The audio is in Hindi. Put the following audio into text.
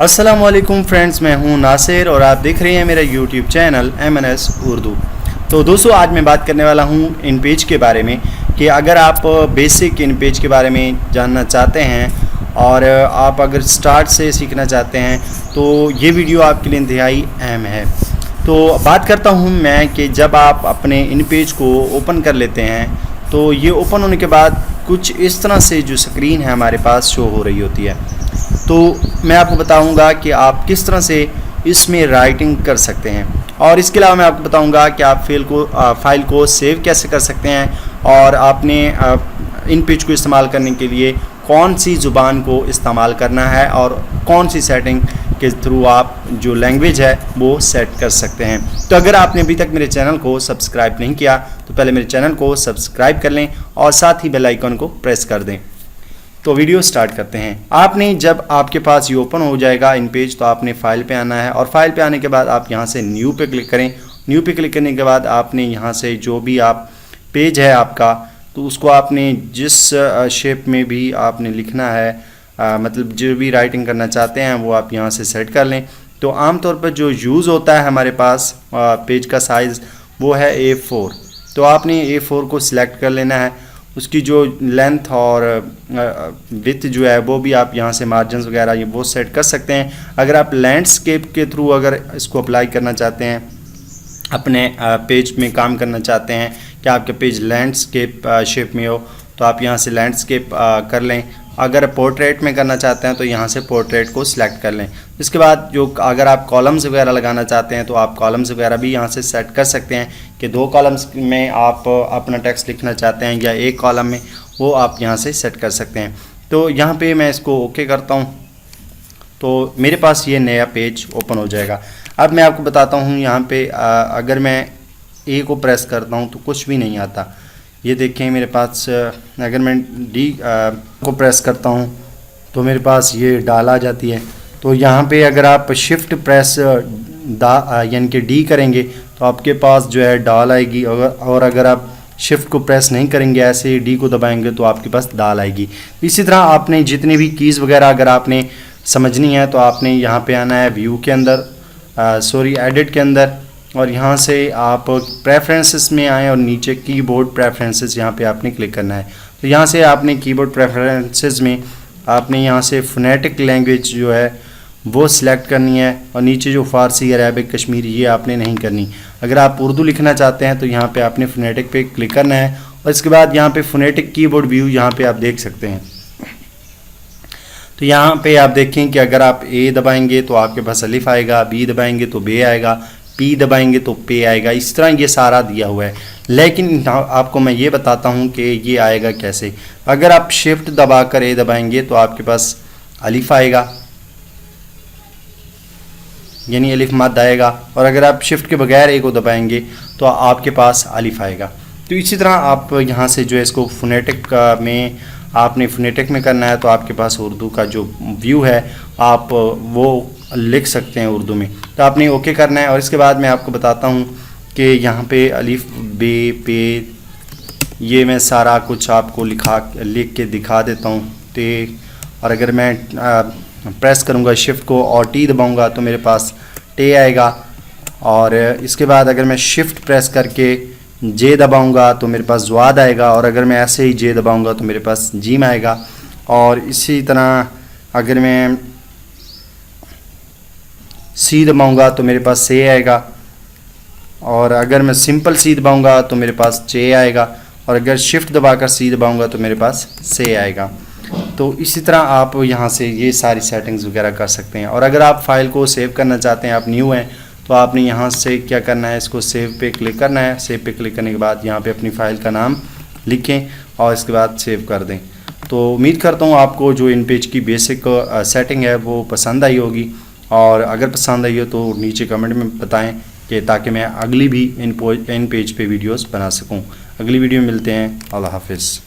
अस्सलामुअलैकुम फ्रेंड्स, मैं हूं नासिर और आप देख रहे हैं मेरा यूट्यूब चैनल MNS उर्दू। तो दोस्तों, आज मैं बात करने वाला हूं इन पेज के बारे में कि अगर आप बेसिक इन पेज के बारे में जानना चाहते हैं और आप अगर स्टार्ट से सीखना चाहते हैं तो ये वीडियो आपके लिए इंतहाई अहम है। तो बात करता हूं मैं कि जब आप अपने इन पेज को ओपन कर लेते हैं तो ये ओपन होने के बाद कुछ इस तरह से जो स्क्रीन है हमारे पास शो हो रही होती है। तो मैं आपको बताऊंगा कि आप किस तरह से इसमें राइटिंग कर सकते हैं और इसके अलावा मैं आपको बताऊंगा कि आप फाइल को सेव कैसे कर सकते हैं और आपने इन पेज को इस्तेमाल करने के लिए कौन सी ज़ुबान को इस्तेमाल करना है और कौन सी सेटिंग के थ्रू आप जो लैंग्वेज है वो सेट कर सकते हैं। तो अगर आपने अभी तक मेरे चैनल को सब्सक्राइब नहीं किया तो पहले मेरे चैनल को सब्सक्राइब कर लें और साथ ही बेल आइकन को प्रेस कर दें। तो वीडियो स्टार्ट करते हैं। आपने जब आपके पास ये ओपन हो जाएगा इन पेज तो आपने फाइल पे आना है और फाइल पे आने के बाद आप यहाँ से न्यू पे क्लिक करें। न्यू पे क्लिक करने के बाद आपने यहाँ से जो भी आप पेज है आपका तो उसको आपने जिस शेप में भी आपने लिखना है मतलब जो भी राइटिंग करना चाहते हैं वो आप यहाँ से सेट कर लें। तो आमतौर पर जो यूज़ होता है हमारे पास पेज का साइज़ वो है A4। तो आपने A4 को सिलेक्ट कर लेना है। उसकी जो लेंथ और विड्थ जो है वो भी आप यहाँ से मार्जिन्स वगैरह ये वो सेट कर सकते हैं। अगर आप लैंडस्केप के थ्रू अगर इसको अप्लाई करना चाहते हैं, अपने पेज में काम करना चाहते हैं कि आपका पेज लैंडस्केप शेप में हो तो आप यहाँ से लैंडस्केप कर लें। अगर पोर्ट्रेट में करना चाहते हैं तो यहाँ से पोर्ट्रेट को सिलेक्ट कर लें। इसके बाद जो अगर आप कॉलम्स वगैरह लगाना चाहते हैं तो आप कॉलम्स वगैरह भी यहाँ से सेट कर सकते हैं कि 2 कॉलम्स में आप अपना टेक्स्ट लिखना चाहते हैं या 1 कॉलम में, वो आप यहाँ से सेट कर सकते हैं। तो यहाँ पे मैं इसको ओके करता हूँ तो मेरे पास ये नया पेज ओपन हो जाएगा। अब मैं आपको बताता हूँ यहाँ पे अगर मैं A को प्रेस करता हूँ तो कुछ भी नहीं आता। ये देखें मेरे पास अगर मैं D को प्रेस करता हूँ तो मेरे पास ये डाल आ जाती है। तो यहाँ पे अगर आप शिफ्ट प्रेस यानी कि D करेंगे तो आपके पास जो है डाल आएगी और अगर आप शिफ्ट को प्रेस नहीं करेंगे ऐसे ही D को दबाएंगे तो आपके पास डाल आएगी। इसी तरह आपने जितनी भी कीज़ वगैरह अगर आपने समझनी है तो आपने यहाँ पे आना है व्यू के अंदर एडिट के अंदर और यहाँ से आप प्रेफरेंसेस में आएँ और नीचे कीबोर्ड प्रेफरेंसेस यहाँ पे आपने क्लिक करना है। तो यहाँ से आपने कीबोर्ड प्रेफरेंसेस में आपने यहाँ से फोनेटिक लैंग्वेज जो है वो सिलेक्ट करनी है और नीचे जो फ़ारसी, अरबिक, कश्मीरी ये आपने नहीं करनी। अगर आप उर्दू लिखना चाहते हैं तो यहाँ पे आपने फोनेटिक पे क्लिक करना है और इसके बाद यहाँ पे फोनेटिक कीबोर्ड व्यू यहाँ पे आप देख सकते हैं। तो यहाँ पे आप देखें कि अगर आप A दबाएंगे तो आपके पास अलिफ आएगा, B दबाएंगे तो बे आएगा, P दबाएंगे तो पे आएगा। इस तरह ये सारा दिया हुआ है। लेकिन आपको मैं ये बताता हूँ कि ये आएगा कैसे। अगर आप शिफ्ट दबाकर A दबाएंगे तो आपके पास अलिफ आएगा यानी अलिफ मद आएगा और अगर आप शिफ्ट के बगैर A को दबाएंगे तो आपके पास अलिफ आएगा। तो इसी तरह आप यहाँ से जो है इसको फोनेटिक में आपने फोनेटिक में करना है तो आपके पास उर्दू का जो व्यू है आप वो लिख सकते हैं उर्दू में। तो आपने ओके करना है और इसके बाद मैं आपको बताता हूँ कि यहाँ पे अलिफ, बे, पे ये मैं सारा कुछ आपको लिख के दिखा देता हूँ। ते और अगर मैं प्रेस करूँगा शिफ्ट को और T दबाऊँगा तो मेरे पास टे आएगा और इसके बाद अगर मैं शिफ्ट प्रेस करके J दबाऊँगा तो मेरे पास ज़्वाद आएगा और अगर मैं ऐसे ही J दबाऊँगा तो मेरे पास जीम आएगा। और इसी तरह अगर मैं C दबाऊँगा तो मेरे पास से आएगा और अगर मैं सिंपल C दबाऊँगा तो मेरे पास चे आएगा और अगर शिफ्ट दबाकर C दबाऊँगा तो मेरे पास से आएगा। तो इसी तरह आप यहाँ से ये सारी सेटिंग्स वगैरह कर सकते हैं। और अगर आप फाइल को सेव करना चाहते हैं, आप न्यू हैं तो आपने यहाँ से क्या करना है, इसको सेव पे क्लिक करना है। सेव पे क्लिक करने के बाद यहाँ पे अपनी फ़ाइल का नाम लिखें और इसके बाद सेव कर दें। तो उम्मीद करता हूँ आपको जो इन पेज की बेसिक सेटिंग है वो पसंद आई होगी और अगर पसंद आई हो तो नीचे कमेंट में बताएं कि ताकि मैं अगली भी इन पेज पे वीडियोस बना सकूं। अगली वीडियो में मिलते हैं। अल्लाह हाफिज़।